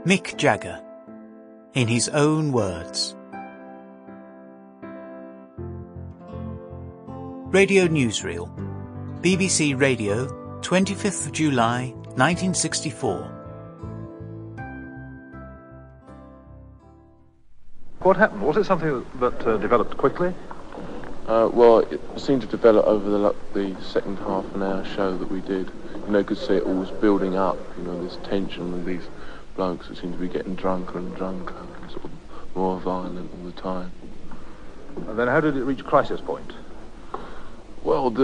Mick Jagger, in his own words. Radio Newsreel, BBC Radio, 25th of July, 1964. What happened? Was it something that developed quickly? Well, it seemed to develop over the second half an hour show that we did. You know, you could see it all was building up, you know, this tension with these blokes that seemed to be getting drunker and drunker and sort of more violent all the time. And then how did it reach crisis point? Well,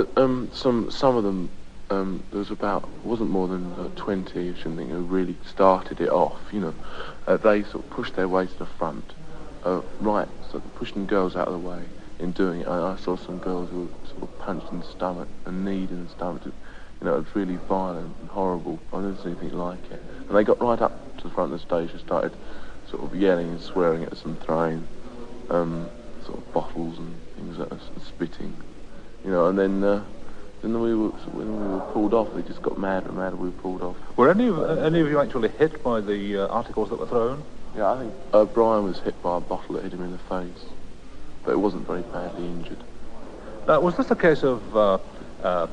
some of them, there was about, wasn't more than 20-ish, I think, who really started it off, you know. They sort of pushed their way to the front, right, so pushing girls out of the way. In doing it, I saw some girls who were sort of punched in the stomach and kneed in the stomach. You know, it was really violent and horrible. I've never seen anything like it. And they got right up to the front of the stage and started sort of yelling and swearing at us and throwing sort of bottles and things at us and spitting. You know, and then when we were pulled off, they just got madder and madder. We were pulled off. Were any of you actually hit by the articles that were thrown? Yeah, I think Brian was hit by a bottle that hit him in the face. But it wasn't very badly injured. Now, was this a case of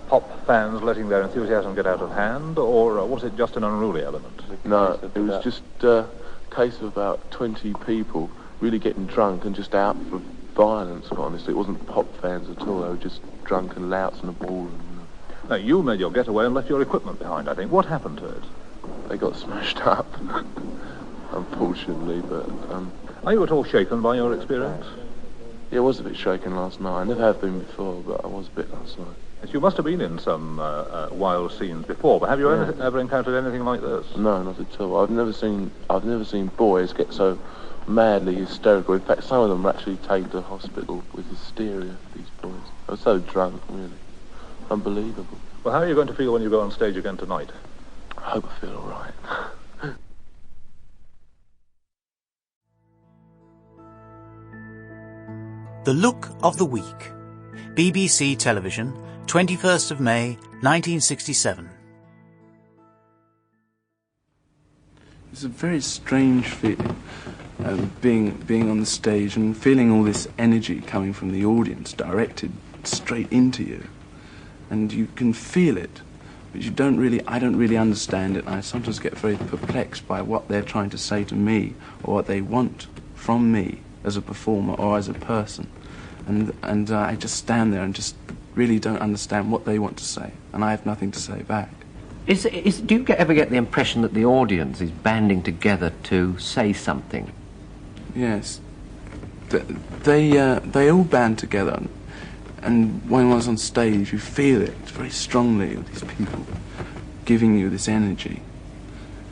pop fans letting their enthusiasm get out of hand, or was it just an unruly element? No, it was just a case of about 20 people really getting drunk and just out for violence, quite honestly. It wasn't pop fans at all, they were just drunken louts in a ballroom. You know. Now, you made your getaway and left your equipment behind, I think. What happened to it? They got smashed up, unfortunately, but... Are you at all shaken by your experience? Yeah, I was a bit shaken last night. I never have been before, but I was a bit last night. Yes, you must have been in some wild scenes before, but have you ever encountered anything like this? No, not at all. I've never seen boys get so madly hysterical. In fact, some of them were actually taken to hospital with hysteria, these boys. I was so drunk, really. Unbelievable. Well, how are you going to feel when you go on stage again tonight? I hope I feel all right. The Look of the Week. BBC Television, 21st of May, 1967. It's a very strange feeling, being on the stage and feeling all this energy coming from the audience directed straight into you. And you can feel it, but I don't really understand it. I sometimes get very perplexed by what they're trying to say to me or what they want from me as a performer or as a person, and I just stand there and just really don't understand what they want to say, and I have nothing to say back. Do you ever get the impression that the audience is banding together to say something? Yes, they all band together, and when I was on stage, you feel it very strongly with these people giving you this energy.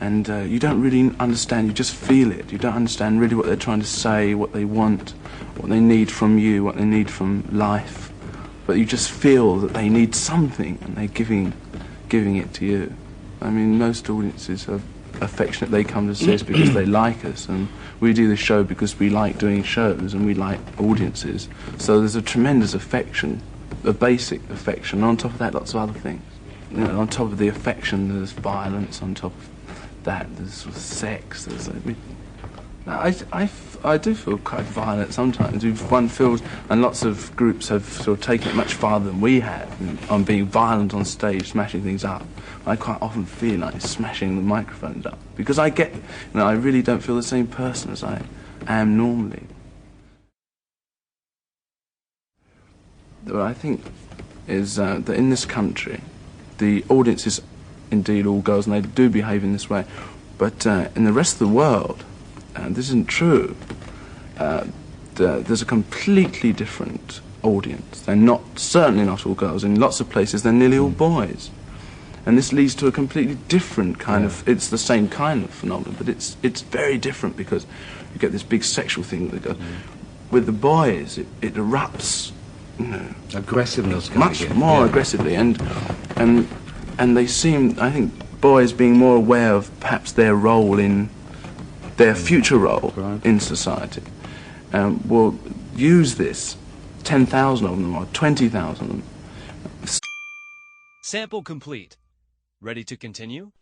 And you don't really understand, you just feel it. You don't understand really what they're trying to say, what they want, what they need from you, what they need from life. But you just feel that they need something, and they're giving it to you. I mean, most audiences are affectionate. They come to see us because they like us, and we do the show because we like doing shows, and we like audiences. So there's a tremendous affection, a basic affection. On top of that, lots of other things. You know, on top of the affection, there's violence. On top of that, there's sort of sex, there's everything. I do feel quite violent sometimes. One feels, and lots of groups have sort of taken it much farther than we have on being violent on stage, smashing things up. I quite often feel like smashing the microphones up because I really don't feel the same person as I am normally. What I think is that in this country, the audience is indeed all girls, and they do behave in this way. But in the rest of the world, this isn't true. There's a completely different audience. They're certainly not all girls. In lots of places, they're nearly all boys. And this leads to a completely different kind of, it's the same kind of phenomenon, but it's very different because you get this big sexual thing that goes. With the boys, it erupts, you know, aggressiveness much more aggressively, and they seem, I think, boys being more aware of perhaps their role in their future role in society, will use this. 10,000 of them or 20,000 of them. Sample complete. Ready to continue?